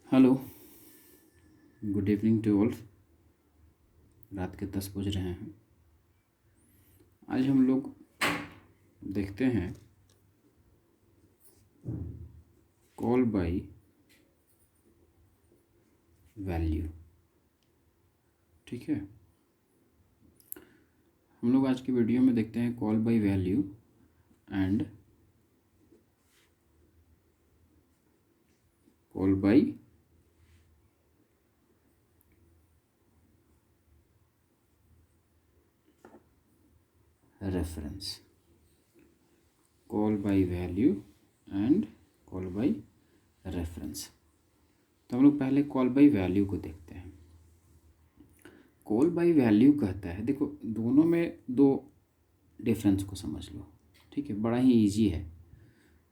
Hello, good evening to all. रात के 10 बज रहे हैं। आज हम लोग देखते हैं कॉल बाय वैल्यू। ठीक है, हम लोग आज की वीडियो में देखते हैं call by value and call by reference. Call by value and call by reference. तो हम लोग पहले कॉल बाय वैल्यू को देखते हैं। कॉल बाय वैल्यू कहता है, देखो दोनों में दो डिफरेंस को समझ लो। ठीक है, बड़ा ही इजी है।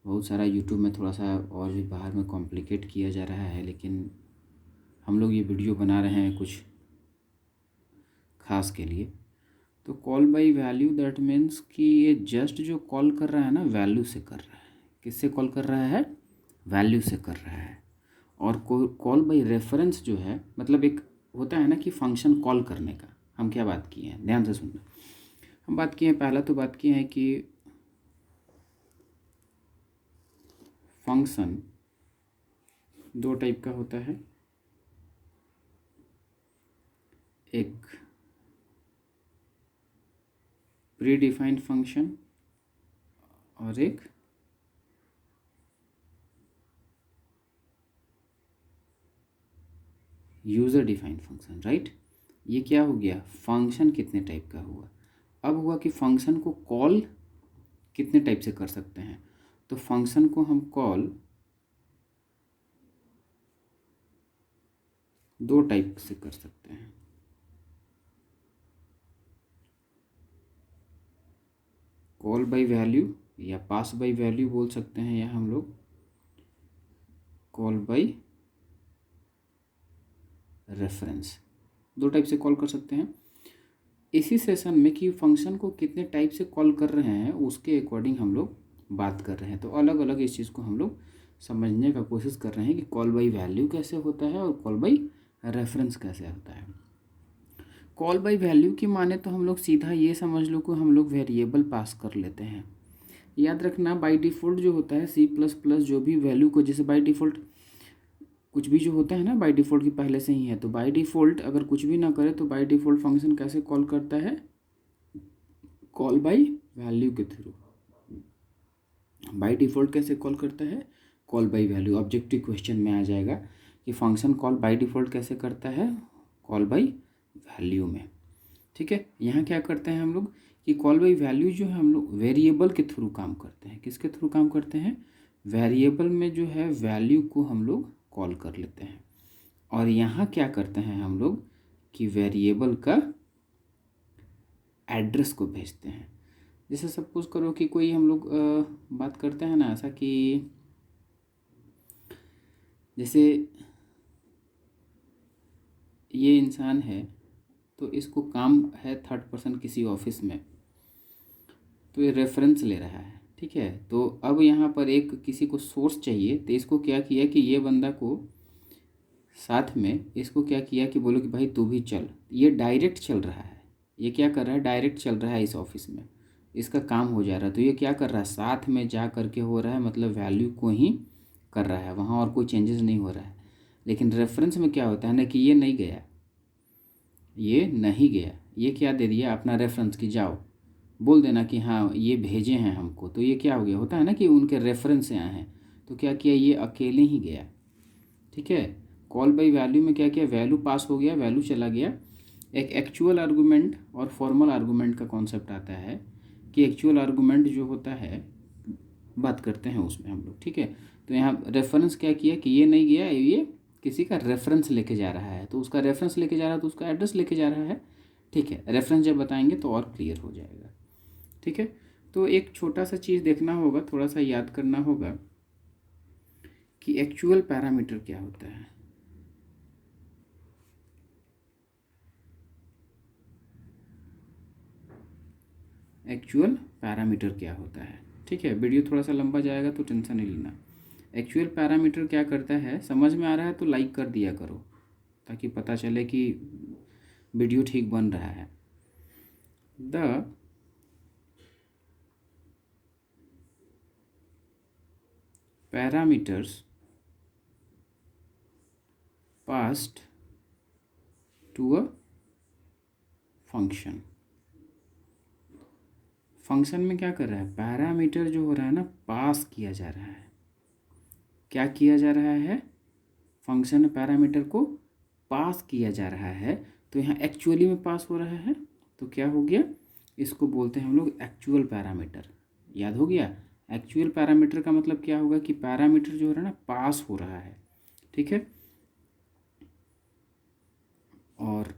बहुत सारा यूट्यूब में थोड़ा सा और भी बाहर में कॉम्प्लिकेट किया जा रहा है, लेकिन हम लोग ये वीडियो बना रहे हैं कुछ खास के लिए। तो call by value that means कि ये जस्ट जो कॉल कर रहा है ना, वैल्यू से कर रहा है। किससे कॉल कर रहा है? वैल्यू से कर रहा है। और कॉल बाय रेफरेंस जो है, मतलब एक होता है ना कि फंक्शन कॉल करने का। हम क्या बात किए हैं, ध्यान से सुनना। हम बात किए हैं, पहला तो बात किए हैं कि फंक्शन दो टाइप का होता है। एक प्री डिफाइंड फंक्शन और एक यूज़र डिफाइंड फंक्शन, राइट। ये क्या हो गया? फंक्शन कितने टाइप का हुआ। अब हुआ कि फंक्शन को कॉल कितने टाइप से कर सकते हैं। तो फंक्शन को हम कॉल दो टाइप से कर सकते हैं। कॉल बाय वैल्यू या पास बाय वैल्यू बोल सकते हैं, या हम लोग कॉल बाय रेफरेंस। दो टाइप से कॉल कर सकते हैं। इसी सेशन में कि फंक्शन को कितने टाइप से कॉल कर रहे हैं उसके अकॉर्डिंग हम लोग बात कर रहे हैं। तो अलग अलग इस चीज़ को हम लोग समझने का कोशिश कर रहे हैं कि कॉल बाय वैल्यू कैसे होता है और कॉल बाय रेफरेंस कैसे होता है। कॉल बाय वैल्यू की माने तो हम लोग सीधा ये समझ लो कि हम लोग वेरिएबल पास कर लेते हैं। याद रखना, बाय डिफ़ॉल्ट जो होता है C++ जो भी वैल्यू को, जैसे बाय डिफ़ॉल्ट कुछ भी जो होता है ना बाय डिफ़ॉल्ट की पहले से ही है, तो बाय डिफ़ॉल्ट अगर कुछ भी ना करे तो बाय डिफ़ॉल्ट फंक्शन कैसे कॉल करता है? कॉल बाय वैल्यू के थ्रू। बाय डिफ़ॉल्ट कैसे कॉल करता है? Call by value. Objective question में आ जाएगा कि फंक्शन कॉल बाय डिफ़ॉल्ट कैसे करता है? कॉल बाय वैल्यू में। ठीक है, यहाँ क्या करते हैं हम लोग कि कॉल बाय वैल्यू जो है हम लोग वेरिएबल के थ्रू काम करते हैं। किसके थ्रू काम करते हैं? वेरिएबल में जो है वैल्यू को हम लोग कॉल कर लेते हैं। और यहाँ क्या करते हैं हम लोग कि वेरिएबल का एड्रेस को भेजते हैं। जैसे सपोज करो कि कोई हम लोग बात करते हैं ना ऐसा कि जैसे ये इंसान है तो इसको काम है 3rd पर्सन किसी ऑफिस में, तो ये रेफरेंस ले रहा है। ठीक है, तो अब यहाँ पर एक किसी को सोर्स चाहिए, तो इसको क्या किया कि ये बंदा को साथ में इसको क्या किया कि बोलो कि भाई तू भी चल। ये डायरेक्ट चल रहा है। ये क्या कर रहा है? डायरेक्ट चल रहा है इस ऑफिस में, इसका काम हो जा रहा है। तो ये क्या कर रहा है? साथ में जा करके हो रहा है, मतलब वैल्यू को ही कर रहा है, वहाँ और कोई चेंजेस नहीं हो रहा है। लेकिन रेफरेंस में क्या होता है ना कि ये नहीं गया, ये नहीं गया, ये क्या दे दिया अपना रेफरेंस की जाओ बोल देना कि हाँ ये भेजे हैं हमको। तो ये क्या हो गया? होता है ना कि उनके रेफरेंस से आए हैं, तो क्या किया? ये अकेले ही गया। ठीक है, कॉल बाय वैल्यू में क्या किया? वैल्यू पास हो गया, वैल्यू चला गया। एक एक्चुअल आर्गूमेंट और फॉर्मल आर्गूमेंट का कॉन्सेप्ट आता है कि एक्चुअल आर्गूमेंट जो होता है बात करते हैं उसमें हम लोग। ठीक है, तो यहाँ रेफरेंस क्या किया कि ये नहीं गया, ये किसी का रेफरेंस लेके जा रहा है। तो उसका रेफरेंस लेके जा रहा है तो उसका एड्रेस लेके जा रहा है। ठीक है, रेफरेंस जब बताएंगे तो और क्लियर हो जाएगा। ठीक है, तो एक छोटा सा चीज़ देखना होगा, थोड़ा सा याद करना होगा कि एक्चुअल पैरामीटर क्या होता है। एक्चुअल पैरामीटर क्या होता है? ठीक है, वीडियो थोड़ा सा लंबा जाएगा तो टेंशन नहीं लेना। एक्चुअल पैरामीटर क्या करता है, समझ में आ रहा है तो लाइक कर दिया करो ताकि पता चले कि वीडियो ठीक बन रहा है। The parameters passed to a function. Function में क्या कर रहा है, पैरामीटर जो हो रहा है ना पास किया जा रहा है। क्या किया जा रहा है, फंक्शन में पैरामीटर को पास किया जा रहा है। तो यहाँ एक्चुअली में पास हो रहा है तो क्या हो गया, इसको बोलते हैं हम लोग एक्चुअल पैरामीटर। याद हो गया, एक्चुअल पैरामीटर का मतलब क्या होगा कि पैरामीटर जो हो रहा है ना पास हो रहा है। ठीक है, और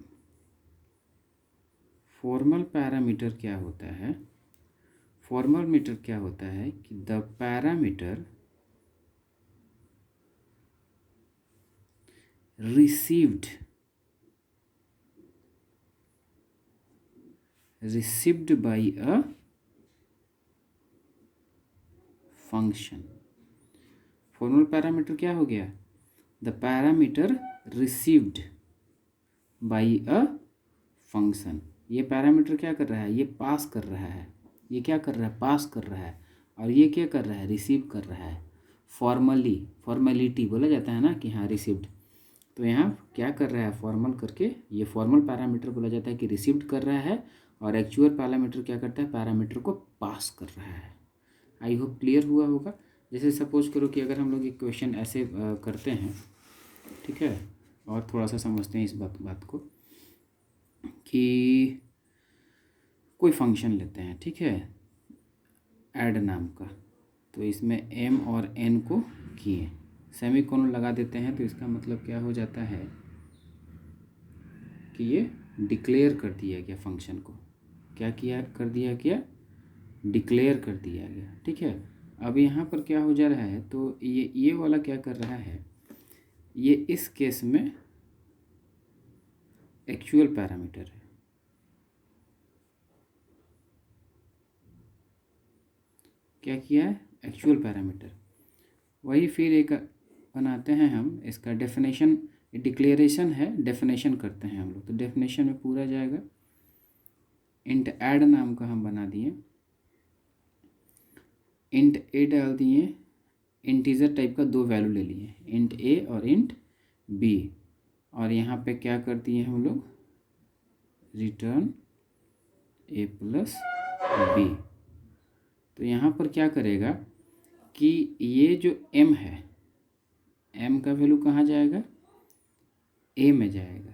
फॉर्मल पैरामीटर क्या होता है, फॉर्मल मीटर क्या होता है कि the parameter received by a function। Formal parameter क्या हो गया, the parameter received by a function. ये पैरामीटर क्या कर रहा है, ये पास कर रहा है, ये क्या कर रहा है, पास कर रहा है, और ये क्या कर रहा है, रिसीव कर रहा है। फॉर्मेलिटी बोला जाता है ना कि हाँ रिसीव्ड, तो यहाँ क्या कर रहा है, फॉर्मल करके ये फॉर्मल पैरामीटर बोला जाता है कि रिसीव्ड कर रहा है, और एक्चुअल पैरामीटर क्या करता है, पैरामीटर को पास कर रहा है। आई होप क्लियर हुआ होगा। जैसे सपोज करो कि अगर हम लोग एक क्वेश्चन ऐसे करते हैं, ठीक है, और थोड़ा सा समझते हैं इस बात को कि कोई फंक्शन लेते हैं, ठीक है, ऐड नाम का, तो इसमें m और n को किए, सेमीकोलन लगा देते हैं, तो इसका मतलब क्या हो जाता है कि ये डिक्लेयर कर दिया गया फंक्शन को। क्या किया, कर दिया गया, डिक्लेयर कर दिया गया। ठीक है, अब यहाँ पर क्या हो जा रहा है, तो ये वाला क्या कर रहा है, ये इस केस में एक्चुअल पैरामीटर है। क्या किया है, एक्चुअल पैरामीटर। वही फिर एक बनाते हैं हम, इसका डेफिनेशन, डिक्लेरेशन है, डेफिनेशन करते हैं हम लोग। तो डेफिनेशन में पूरा जाएगा, इंट ऐड नाम का हम बना दिए, इंट ए डाल दिए, इंटीजर टाइप का दो वैल्यू ले लिए, इंट ए और इंट बी, और यहाँ पे क्या कर दिए हम लोग, रिटर्न ए प्लस बी। तो यहाँ पर क्या करेगा कि ये जो m है, m का वैल्यू कहाँ जाएगा, a में जाएगा,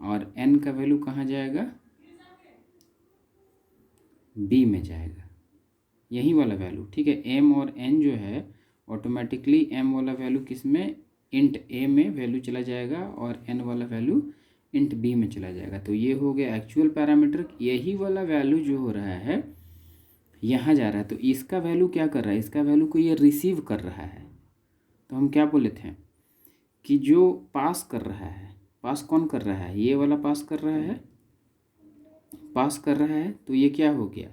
और n का वैल्यू कहाँ जाएगा, b में जाएगा, यही वाला वैल्यू। ठीक है, m और n जो है ऑटोमेटिकली m वाला वैल्यू किस में, इंट a में वैल्यू चला जाएगा, और n वाला वैल्यू इंट b में चला जाएगा। तो ये हो गया एक्चुअल पैरामीटर। यही वाला वैल्यू जो हो रहा है यहाँ जा रहा है, तो इसका वैल्यू क्या कर रहा है, इसका वैल्यू को ये रिसीव कर रहा है। तो हम क्या बोले थे कि जो पास कर रहा है, पास कौन कर रहा है, ये वाला पास कर रहा है, पास कर रहा है, तो ये क्या हो गया,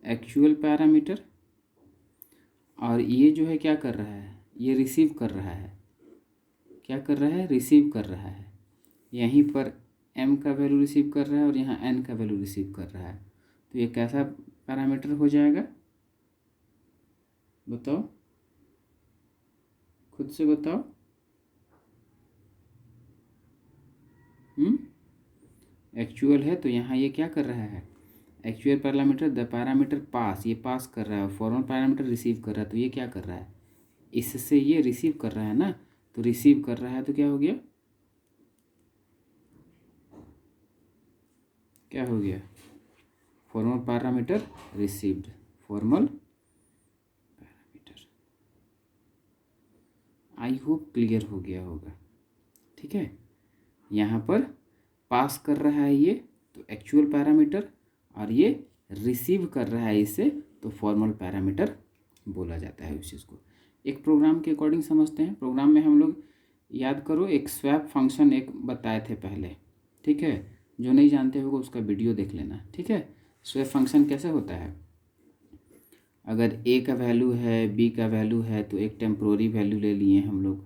एक्चुअल पैरामीटर, और ये जो है क्या कर रहा है, ये रिसीव कर रहा है। क्या कर रहा है, रिसीव कर रहा है। यहीं पर m का वैल्यू रिसीव कर रहा है और यहाँ n का वैल्यू रिसीव कर रहा है। तो ये कैसा पैरामीटर हो जाएगा, बताओ, खुद से बताओ। एक्चुअल है, तो यहाँ ये क्या कर रहा है, actual parameter, the parameter pass, ये पास कर रहा है, और फॉर्मल पैरामीटर रिसीव कर रहा है। तो ये क्या कर रहा है, इससे ये रिसीव कर रहा है ना, तो रिसीव कर रहा है, तो क्या हो गया, क्या हो गया, formal parameter received, formal parameter. I hope clear हो गया होगा। ठीक है, यहाँ पर पास कर रहा है ये, तो एक्चुअल पैरामीटर, और ये रिसीव कर रहा है इसे, तो फॉर्मल पैरामीटर बोला जाता है उस चीज़ को। एक प्रोग्राम के अकॉर्डिंग समझते हैं। प्रोग्राम में हम लोग, याद करो, एक स्वैप फंक्शन एक बताए थे पहले। ठीक है, जो नहीं जानते होगा उसका वीडियो देख लेना। ठीक है, स्वैप फंक्शन कैसे होता है, अगर ए का वैल्यू है, बी का वैल्यू है, तो एक टेम्प्रोरी वैल्यू ले लिए हम लोग।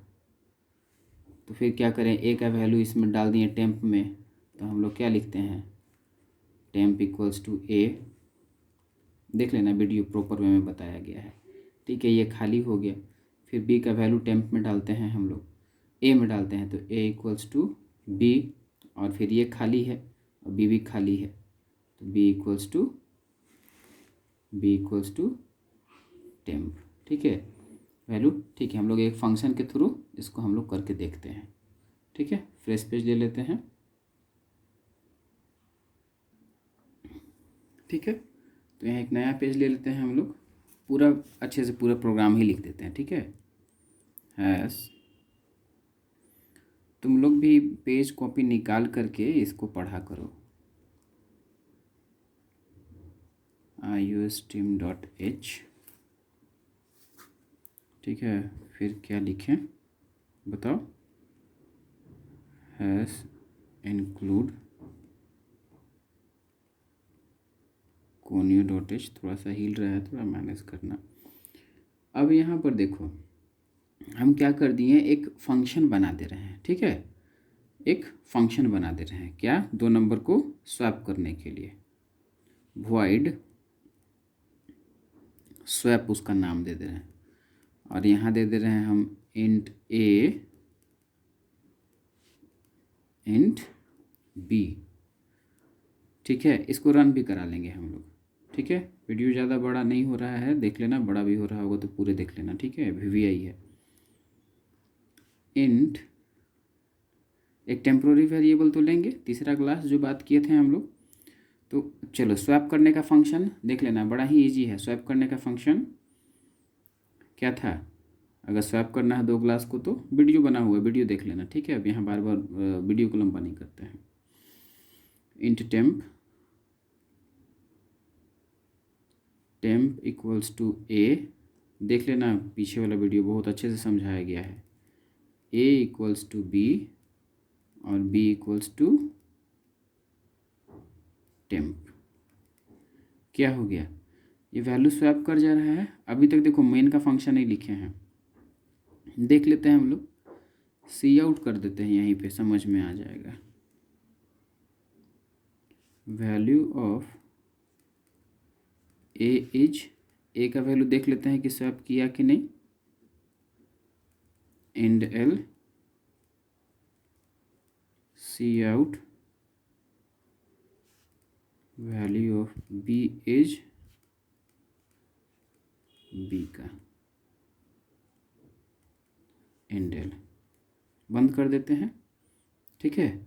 तो फिर क्या करें, ए का वैल्यू इसमें डाल दिए टेम्प में, तो हम लोग क्या लिखते हैं, टेम्प इक्वल्स टू ए। देख लेना, वीडियो प्रॉपर वे में बताया गया है। ठीक है, ये खाली हो गया। फिर बी का वैल्यू टेम्प में डालते हैं हम लोग, ए में डालते हैं, तो ए इक्वल्स टू बी, और फिर ये खाली है और बी भी खाली है, तो बी इक्वल्स टू टेम्प। ठीक है, वैल्यू। ठीक है, हम लोग एक फंक्शन के थ्रू इसको हम लोग करके देखते हैं। ठीक है, फ्रेश पेज ले लेते हैं। ठीक है, तो यहाँ एक नया पेज ले लेते हैं हम लोग, पूरा अच्छे से पूरा प्रोग्राम ही लिख देते हैं। ठीक है, हैश, तुम लोग भी पेज कॉपी निकाल करके इसको पढ़ा करो। iostream.h। ठीक है, फिर क्या लिखें बताओ, हैश इंक्लूड conio.h। थोड़ा सा हिल रहा है, थोड़ा मैनेज करना। अब यहाँ पर देखो, हम क्या कर दिए, एक फंक्शन बना दे रहे हैं। ठीक है, एक फंक्शन बना दे रहे हैं, क्या, 2 नंबर को स्वैप करने के लिए। वॉइड स्वैप उसका नाम दे दे रहे हैं, और यहाँ दे दे रहे हैं हम इंट ए इंट बी। ठीक है, इसको रन भी करा लेंगे हम लोग। ठीक है, वीडियो ज़्यादा बड़ा नहीं हो रहा है, देख लेना, बड़ा भी हो रहा होगा तो पूरे देख लेना। ठीक है, VVI है। इंट एक टेम्प्रोरी वेरिएबल तो लेंगे, तीसरा क्लास जो बात किए थे हम लोग। तो चलो, स्वैप करने का फंक्शन देख लेना, बड़ा ही इजी है। स्वैप करने का फंक्शन क्या था, अगर स्वैप करना है 2 क्लास को, तो वीडियो बना हुआ है, वीडियो देख लेना। ठीक है, अब यहाँ बार बार वीडियो को लंबा नहीं करते हैं। इंट टेम्प इक्वल्स टू ए, देख लेना, पीछे वाला वीडियो बहुत अच्छे से समझाया गया है। ए इक्वल्स टू बी और बी इक्वल्स टू टेम्प। क्या हो गया, ये वैल्यू स्वैप कर जा रहा है। अभी तक देखो मेन का फंक्शन नहीं लिखे हैं, देख लेते हैं हम लोग, सी आउट कर देते हैं, यहीं पे समझ में आ जाएगा। वैल्यू ऑफ ए इज, ए का वैल्यू देख लेते हैं कि स्वैप किया कि नहीं। And L C out value of B is B का, एंड एल बंद कर देते हैं। ठीक है,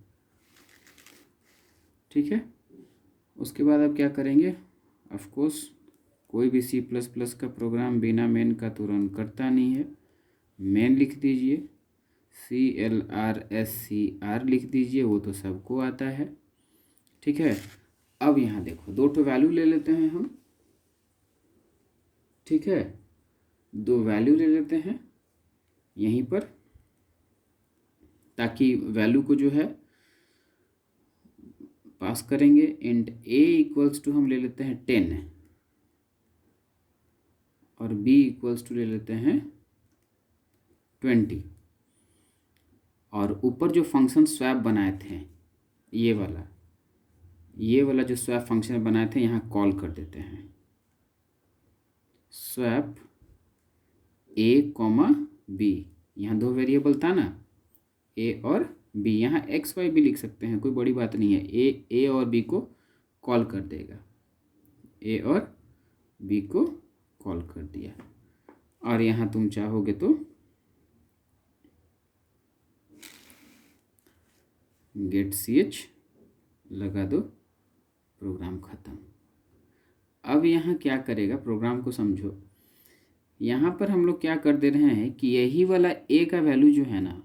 ठीक है, उसके बाद अब क्या करेंगे, ऑफ कोर्स कोई भी C++ का प्रोग्राम बिना मेन का तो रन करता नहीं है। मेन लिख दीजिए, CLRSCR लिख दीजिए, वो तो सबको आता है। ठीक है, अब यहाँ देखो 2 तो वैल्यू ले लेते हैं हम। ठीक है, 2 वैल्यू ले लेते हैं यहीं पर, ताकि वैल्यू को जो है पास करेंगे। इंट ए इक्वल्स टू हम ले लेते हैं 10 और बी इक्वल्स टू ले लेते हैं 20, और ऊपर जो फंक्शन स्वैप बनाए थे, ये वाला जो स्वैप फंक्शन बनाए थे, यहाँ कॉल कर देते हैं। स्वैप ए कॉमा बी, यहाँ 2 वेरिएबल था ना, ए और बी, यहाँ एक्स वाई भी लिख सकते हैं, कोई बड़ी बात नहीं है। ए और बी को कॉल कर देगा, ए और बी को कॉल कर दिया, और यहाँ तुम चाहोगे तो गेट ch लगा दो, प्रोग्राम ख़त्म। अब यहाँ क्या करेगा, प्रोग्राम को समझो। यहाँ पर हम लोग क्या कर दे रहे हैं कि यही वाला ए का वैल्यू जो है ना,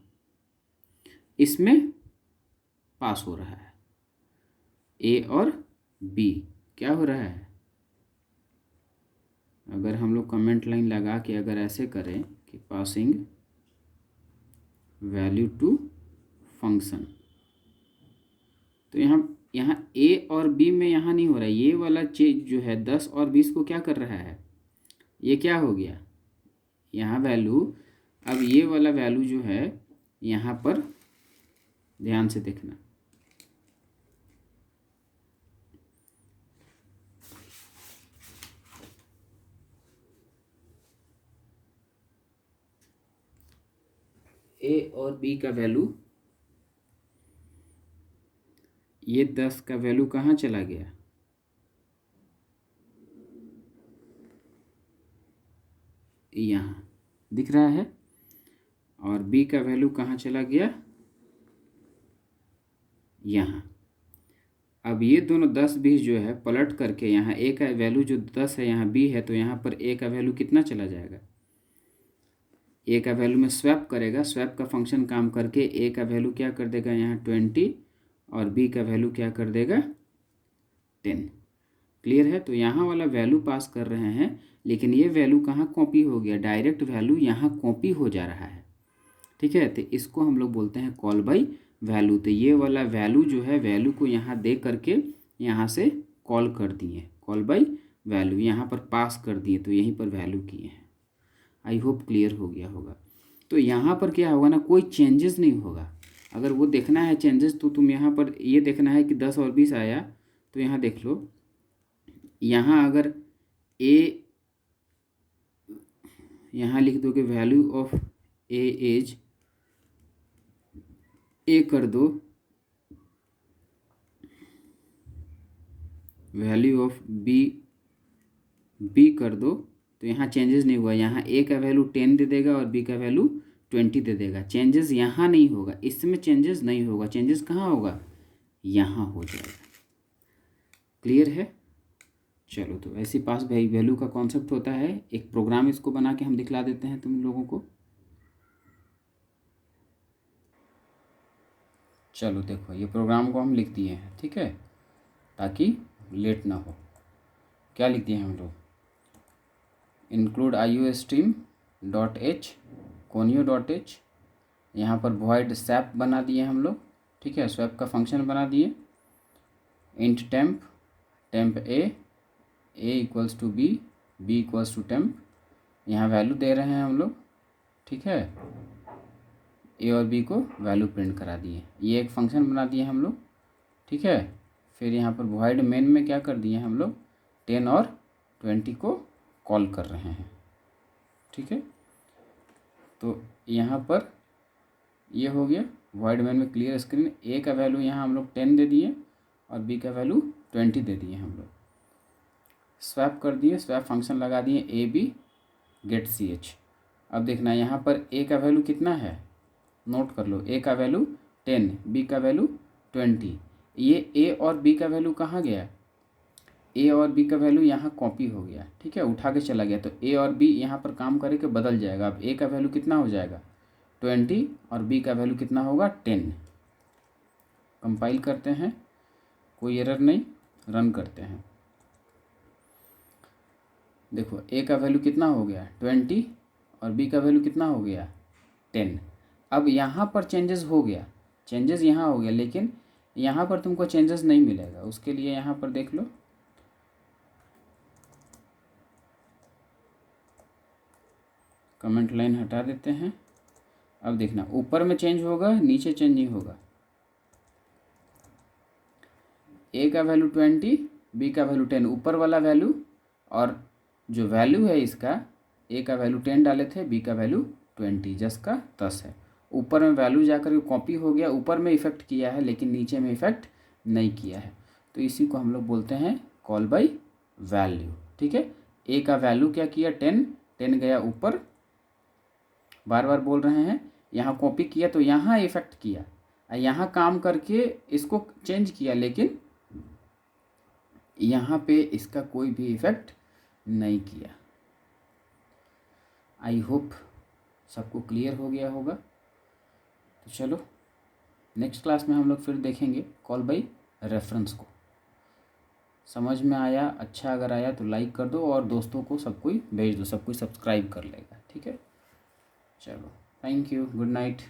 इसमें पास हो रहा है। ए और बी क्या हो रहा है, अगर हम लोग कमेंट लाइन लगा के अगर ऐसे करें कि पासिंग वैल्यू टू फंक्शन, तो यहाँ ए और बी में यहाँ नहीं हो रहा है। ये वाला चीज जो है 10 और 20 को क्या कर रहा है, ये क्या हो गया यहाँ वैल्यू। अब ये वाला वैल्यू जो है यहाँ पर ध्यान से देखना, ए और बी का वैल्यू, ये 10 का वैल्यू कहाँ चला गया, यहाँ दिख रहा है, और बी का वैल्यू कहाँ चला गया, यहाँ। अब ये दोनों 10 20 जो है पलट करके यहाँ ए का वैल्यू जो 10 है यहाँ बी है, तो यहाँ पर ए का वैल्यू कितना चला जाएगा, ए का वैल्यू में स्वैप करेगा, स्वैप का फंक्शन काम करके ए का वैल्यू क्या कर देगा यहाँ 20 और बी का वैल्यू क्या कर देगा 10। क्लियर है। तो यहाँ वाला वैल्यू पास कर रहे हैं, लेकिन ये वैल्यू कहाँ कॉपी हो गया, डायरेक्ट वैल्यू यहाँ कॉपी हो जा रहा है। ठीक है, तो इसको हम लोग बोलते हैं कॉल बाई वैल्यू। तो ये वाला वैल्यू जो है वैल्यू को यहाँ दे करके यहाँ से कॉल कर दिए, कॉल बाई वैल्यू यहाँ पर पास कर दिए, तो यहीं पर वैल्यू किए हैं। आई होप क्लियर हो गया होगा। तो यहाँ पर क्या होगा ना, कोई चेंजेस नहीं होगा। अगर वो देखना है चेंजेस तो तुम यहाँ पर ये देखना है कि 10 और 20 आया, तो यहाँ देख लो, यहाँ अगर ए यहाँ लिख दोगे वैल्यू ऑफ ए इज, ए कर दो वैल्यू ऑफ बी, बी कर दो, तो यहाँ चेंजेस नहीं हुआ। यहाँ ए का वैल्यू 10 दे देगा और बी का वैल्यू 20 दे देगा। चेंजेस यहाँ नहीं होगा, इसमें चेंजेस नहीं होगा। चेंजेस कहाँ होगा, यहाँ हो जाएगा। क्लियर है। चलो, तो ऐसी पास वैल्यू का कॉन्सेप्ट होता है। एक प्रोग्राम इसको बना के हम दिखला देते हैं तुम लोगों को। चलो देखो, ये प्रोग्राम को हम लिख दिए हैं, ठीक है, ताकि लेट ना हो। क्या लिख दिए हैं हम लोग, include IOStream dot H conio dot H, यहाँ पर void swap बना दिए हम लोग, ठीक है, स्वैप का फंक्शन बना दिए, int temp a equals to b, b equals to temp, यहाँ वैल्यू दे रहे हैं हम लोग, ठीक है, ए और बी को वैल्यू प्रिंट करा दिए। ये एक फंक्शन बना दिए हम लोग, ठीक है। फिर यहाँ पर void मेन में क्या कर दिए हम लोग, 10 और 20 को कॉल कर रहे हैं, ठीक है। तो यहाँ पर ये हो गया void मेन में क्लियर स्क्रीन। ए का वैल्यू यहाँ हम लोग 10 दे दिए और बी का वैल्यू 20 दे दिए हम लोग। स्वैप कर दिए, स्वैप फंक्शन लगा दिए ए बी गेट ch। अब देखना यहाँ पर ए का वैल्यू कितना है, नोट कर लो, ए का वैल्यू 10, बी का वैल्यू 20। ये ए और बी का वैल्यू कहाँ गया, ए और बी का वैल्यू यहाँ कॉपी हो गया, ठीक है, उठा के चला गया। तो ए और बी यहाँ पर काम करके बदल जाएगा। अब ए का वैल्यू कितना हो जाएगा 20 और बी का वैल्यू कितना होगा 10। कंपाइल करते हैं, कोई एरर नहीं, रन करते हैं। देखो, ए का वैल्यू कितना हो गया 20 और बी का वैल्यू कितना हो गया 10। अब यहाँ पर चेंजेस हो गया, चेंजेस यहाँ हो गया, लेकिन यहाँ पर तुमको चेंजेस नहीं मिलेगा। उसके लिए यहाँ पर देख लो, कमेंट लाइन हटा देते हैं। अब देखना, ऊपर में चेंज होगा, नीचे चेंज नहीं होगा। ए का वैल्यू 20, बी का वैल्यू 10, ऊपर वाला वैल्यू, और जो वैल्यू है इसका, ए का वैल्यू 10 डाले थे, बी का वैल्यू 20, 10 का 10 है। ऊपर में वैल्यू जाकर कॉपी हो गया, ऊपर में इफेक्ट किया है लेकिन नीचे में इफेक्ट नहीं किया है। तो इसी को हम लोग बोलते हैं कॉल बाई वैल्यू, ठीक है। ए का वैल्यू क्या किया 10 गया ऊपर, बार बार बोल रहे हैं, यहाँ कॉपी किया तो यहाँ इफेक्ट किया, यहाँ काम करके इसको चेंज किया, लेकिन यहाँ पे इसका कोई भी इफेक्ट नहीं किया। आई होप सबको क्लियर हो गया होगा। तो चलो, नेक्स्ट क्लास में हम लोग फिर देखेंगे कॉल बाई रेफरेंस को। समझ में आया, अच्छा अगर आया तो लाइक कर दो और दोस्तों को सब कोई भेज दो, सब कोई सब्सक्राइब कर लेगा, ठीक है। चलो, थैंक यू, गुड नाइट।